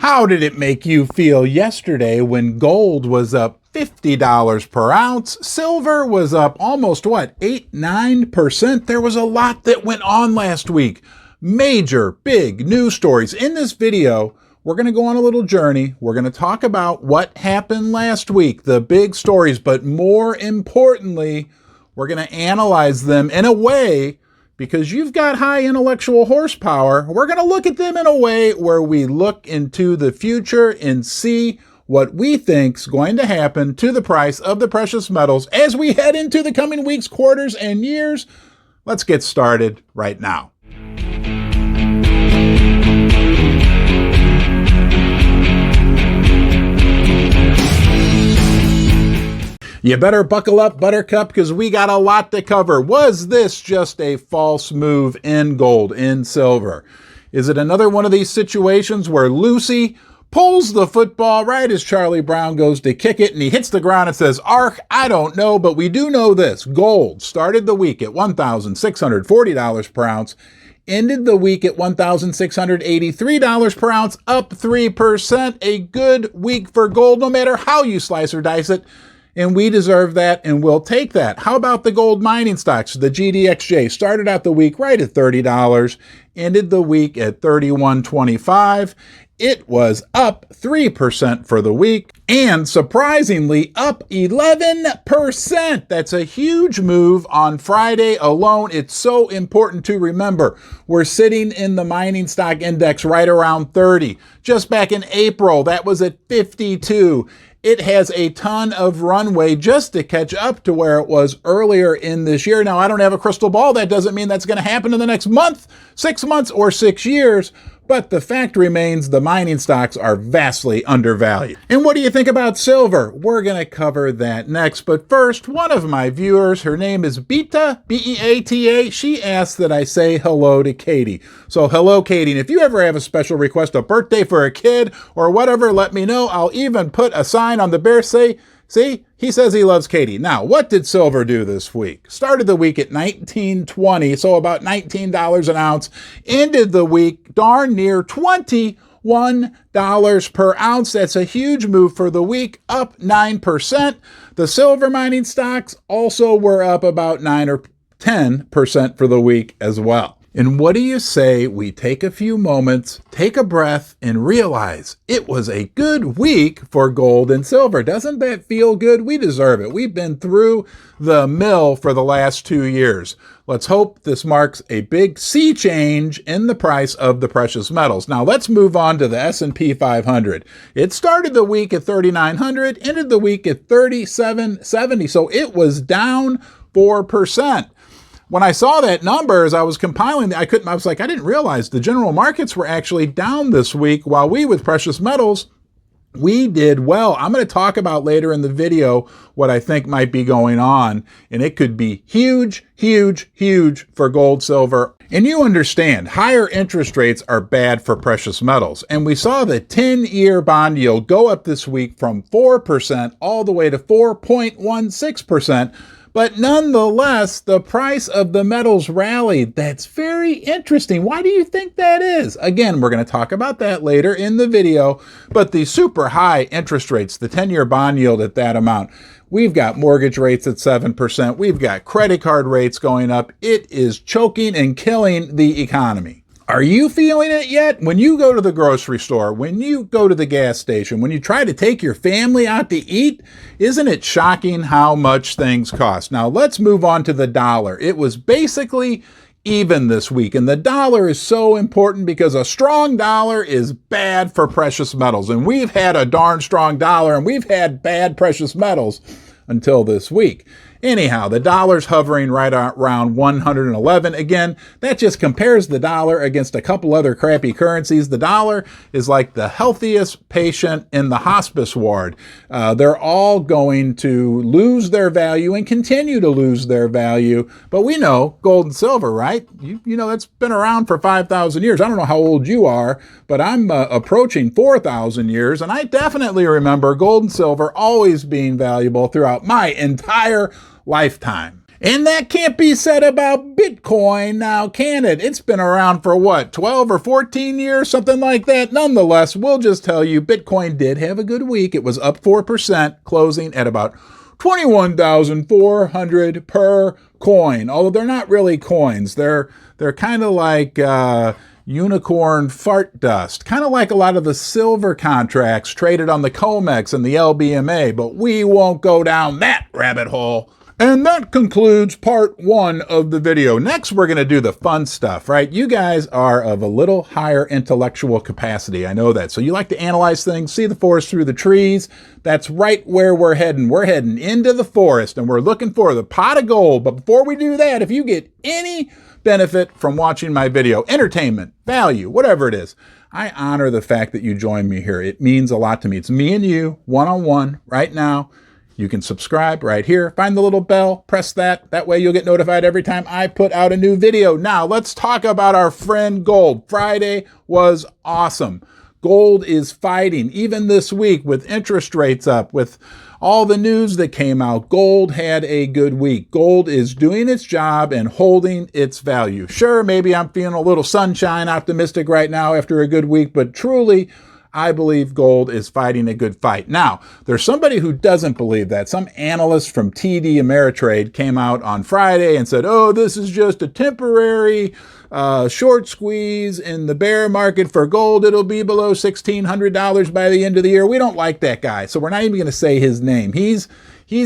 How did it make you feel yesterday when gold was up $50 per ounce? Silver was up almost, 8-9%? There was a lot that went on last week. Major, big news stories. In this video, we're going to go on a little journey. We're going to talk about what happened last week, the big stories, but more importantly, we're going to analyze them in a way, because you've got high intellectual horsepower, we're going to look at them in a way where we look into the future and see what we think's going to happen to the price of the precious metals as we head into the coming weeks, quarters, and years. Let's get started right now. You better buckle up, Buttercup, because we got a lot to cover. Was this just a false move in gold, in silver? Is it another one of these situations where Lucy pulls the football right as Charlie Brown goes to kick it and he hits the ground and says, "Ark, I don't know, but we do know this. Gold started the week at $1,640 per ounce, ended the week at $1,683 per ounce, up 3%. A good week for gold, no matter how you slice or dice it. And we deserve that, and we'll take that. How about the gold mining stocks? The GDXJ started out the week right at $30, ended the week at $31.25. It was up 3% for the week, and surprisingly, up 11%. That's a huge move on Friday alone. It's so important to remember. We're sitting in the mining stock index right around 30. Just back in April, that was at 52. It has a ton of runway just to catch up to where it was earlier in this year. Now, I don't have a crystal ball. That doesn't mean that's going to happen in the next month, 6 months, or 6 years. But the fact remains the mining stocks are vastly undervalued. And what do you think about silver? We're going to cover that next. But first, one of my viewers, her name is Beata, B-E-A-T-A. She asked that I say hello to Katie. So hello, Katie. And if you ever have a special request, a birthday for a kid or whatever, let me know. I'll even put a sign on the bear say, "See, he says he loves Katie." Now, what did silver do this week? Started the week at $19.20, so about $19 an ounce. Ended the week darn near $21 per ounce. That's a huge move for the week, up 9%. The silver mining stocks also were up about 9 or 10% for the week as well. And what do you say we take a few moments, take a breath, and realize it was a good week for gold and silver? Doesn't that feel good? We deserve it. We've been through the mill for the last 2 years. Let's hope this marks a big sea change in the price of the precious metals. Now let's move on to the S&P 500. It started the week at 3,900, ended the week at 3,770, so it was down 4%. When I saw that number, as I was compiling, I didn't realize the general markets were actually down this week, while we with precious metals, we did well. I'm going to talk about later in the video what I think might be going on, and it could be huge, huge, huge for gold, silver. And you understand, higher interest rates are bad for precious metals. And we saw the 10-year bond yield go up this week from 4% all the way to 4.16%. But nonetheless, the price of the metals rallied. That's very interesting. Why do you think that is? Again, we're going to talk about that later in the video. But the super high interest rates, the 10-year bond yield at that amount, we've got mortgage rates at 7%. We've got credit card rates going up. It is choking and killing the economy. Are you feeling it yet? When you go to the grocery store, when you go to the gas station, when you try to take your family out to eat, isn't it shocking how much things cost? Now let's move on to the dollar. It was basically even this week, and the dollar is so important because a strong dollar is bad for precious metals. And we've had a darn strong dollar, and we've had bad precious metals until this week. Anyhow, the dollar's hovering right around 111. Again, that just compares the dollar against a couple other crappy currencies. The dollar is like the healthiest patient in the hospice ward. They're all going to lose their value and continue to lose their value. But we know gold and silver, right? You know, that's been around for 5,000 years. I don't know how old you are, but I'm approaching 4,000 years. And I definitely remember gold and silver always being valuable throughout my entire lifetime. And that can't be said about Bitcoin now, can it? It's been around for what, 12 or 14 years, something like that. Nonetheless, we'll just tell you Bitcoin did have a good week. It was up 4%, closing at about 21,400 per coin. Although they're not really coins. They're kind of like unicorn fart dust, kind of like a lot of the silver contracts traded on the COMEX and the LBMA, but we won't go down that rabbit hole. And that concludes part 1 of the video. Next, we're going to do the fun stuff, right? You guys are of a little higher intellectual capacity. I know that. So you like to analyze things, see the forest through the trees. That's right where we're heading. We're heading into the forest and we're looking for the pot of gold. But before we do that, if you get any benefit from watching my video, entertainment, value, whatever it is, I honor the fact that you join me here. It means a lot to me. It's me and you, one-on-one, right now. You can subscribe right here. Find the little bell, press that. That way you'll get notified every time I put out a new video. Now, let's talk about our friend gold. Friday was awesome. Gold is fighting, even this week with interest rates up, with all the news that came out. Gold had a good week. Gold is doing its job and holding its value. Sure, maybe I'm feeling a little sunshine optimistic right now after a good week, but truly, I believe gold is fighting a good fight. Now, there's somebody who doesn't believe that. Some analyst from TD Ameritrade came out on Friday and said, oh, this is just a temporary short squeeze in the bear market for gold. It'll be below $1,600 by the end of the year. We don't like that guy, so we're not even going to say his name. He's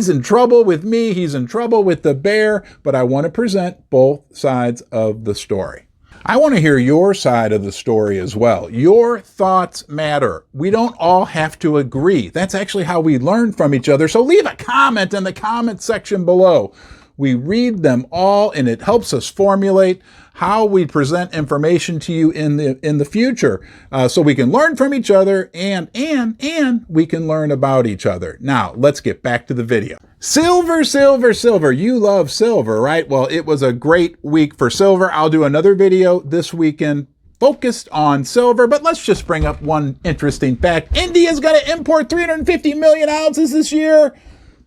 in trouble with me. He's in trouble with the bear, but I want to present both sides of the story. I want to hear your side of the story as well. Your thoughts matter. We don't all have to agree. That's actually how we learn from each other. So leave a comment in the comment section below. We read them all and it helps us formulate how we present information to you in the future, so we can learn from each other and we can learn about each other. Now, let's get back to the video. Silver, silver, silver. You love silver, right? Well, it was a great week for silver. I'll do another video this weekend focused on silver, but let's just bring up one interesting fact. India's going to import 350 million ounces this year.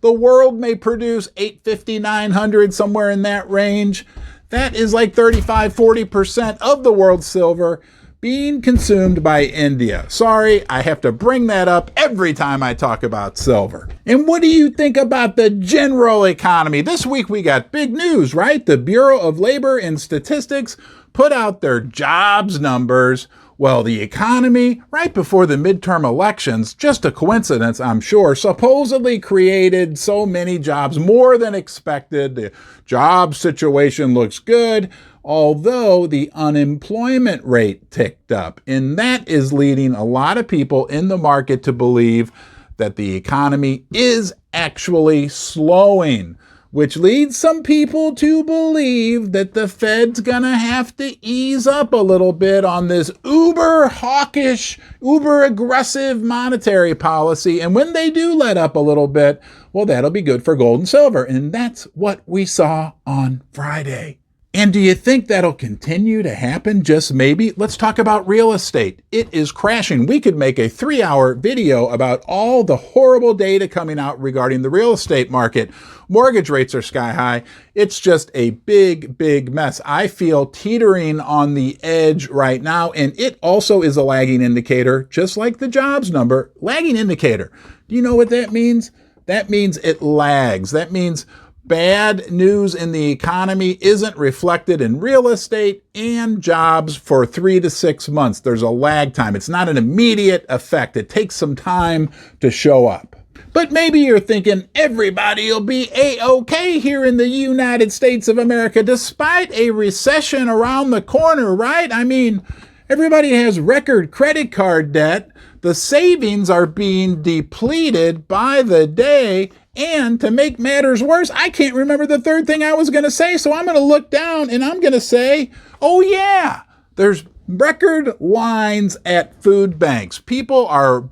The world may produce 850, 900, somewhere in that range. That is like 35-40% of the world's silver being consumed by India. Sorry, I have to bring that up every time I talk about silver. And what do you think about the general economy? This week we got big news, right? The Bureau of Labor and Statistics put out their jobs numbers. Well, the economy, right before the midterm elections, just a coincidence, I'm sure, supposedly created so many jobs, more than expected. The job situation looks good, although the unemployment rate ticked up. And that is leading a lot of people in the market to believe that the economy is actually slowing, which leads some people to believe that the Fed's gonna have to ease up a little bit on this uber hawkish, uber aggressive monetary policy. And when they do let up a little bit, well, that'll be good for gold and silver. And that's what we saw on Friday. And do you think that'll continue to happen? Just maybe? Let's talk about real estate. It is crashing. We could make a 3-hour video about all the horrible data coming out regarding the real estate market. Mortgage rates are sky high. It's just a big, big mess. I feel teetering on the edge right now, and it also is a lagging indicator, just like the jobs number. Lagging indicator. Do you know what that means? That means it lags. That means bad news in the economy isn't reflected in real estate and jobs for 3 to 6 months. There's a lag time. It's not an immediate effect. It takes some time to show up. But maybe you're thinking everybody will be A-OK here in the United States of America despite a recession around the corner, right? I mean, everybody has record credit card debt. The savings are being depleted by the day. And to make matters worse, I can't remember the third thing I was going to say, so I'm going to look down and I'm going to say, oh yeah, there's record lines at food banks. People are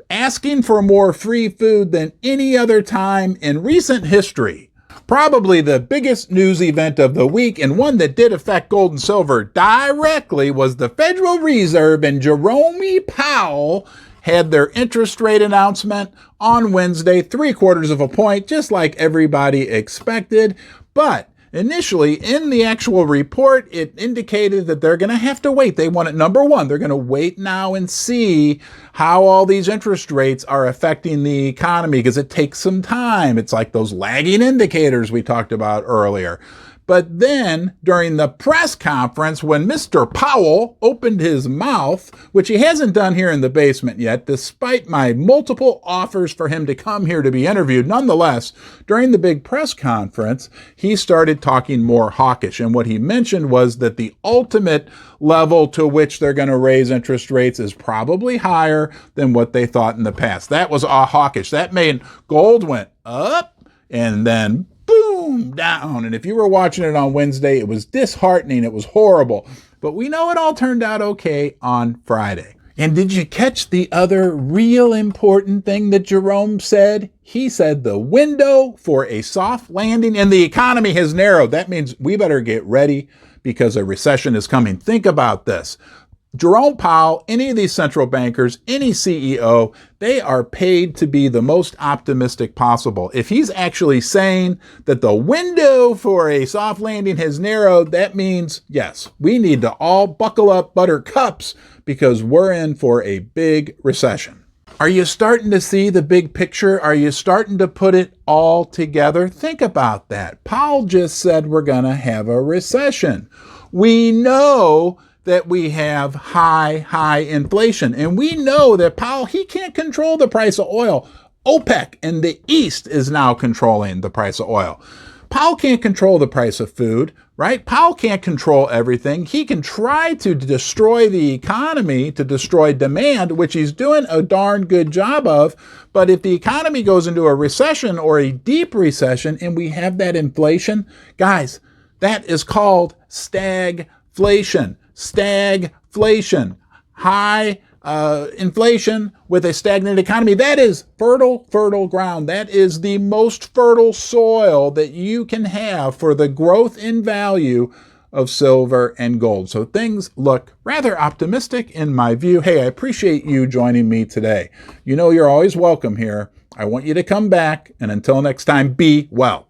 asking for more free food than any other time in recent history. Probably the biggest news event of the week, and one that did affect gold and silver directly, was the Federal Reserve and Jerome Powell had their interest rate announcement on Wednesday, 3/4 of a point, just like everybody expected. But initially, in the actual report, it indicated that they're going to have to wait. They want it, number one, they're going to wait now and see how all these interest rates are affecting the economy because it takes some time. It's like those lagging indicators we talked about earlier. But then during the press conference, when Mr. Powell opened his mouth, which he hasn't done here in the basement yet, despite my multiple offers for him to come here to be interviewed, nonetheless, during the big press conference, he started talking more hawkish. And what he mentioned was that the ultimate level to which they're going to raise interest rates is probably higher than what they thought in the past. That was hawkish. That made gold went up and then boom, down. And if you were watching it on Wednesday, it was disheartening. It was horrible. But we know it all turned out okay on Friday. And did you catch the other real important thing that Jerome said? He said the window for a soft landing in the economy has narrowed. That means we better get ready because a recession is coming. Think about this. Jerome Powell, any of these central bankers, any CEO, they are paid to be the most optimistic possible. If he's actually saying that the window for a soft landing has narrowed, that means, yes, we need to all buckle up buttercups because we're in for a big recession. Are you starting to see the big picture? Are you starting to put it all together? Think about that. Powell just said we're going to have a recession. We know that we have high inflation. And we know that Powell, he can't control the price of oil. OPEC in the East is now controlling the price of oil. Powell can't control the price of food, right? Powell can't control everything. He can try to destroy the economy, to destroy demand, which he's doing a darn good job of. But if the economy goes into a recession or a deep recession and we have that inflation, guys, that is called stagflation. Stagflation, high inflation with a stagnant economy. That is fertile ground. That is the most fertile soil that you can have for the growth in value of silver and gold. So things look rather optimistic in my view. Hey, I appreciate you joining me today. You know you're always welcome here. I want you to come back, and until next time, be well.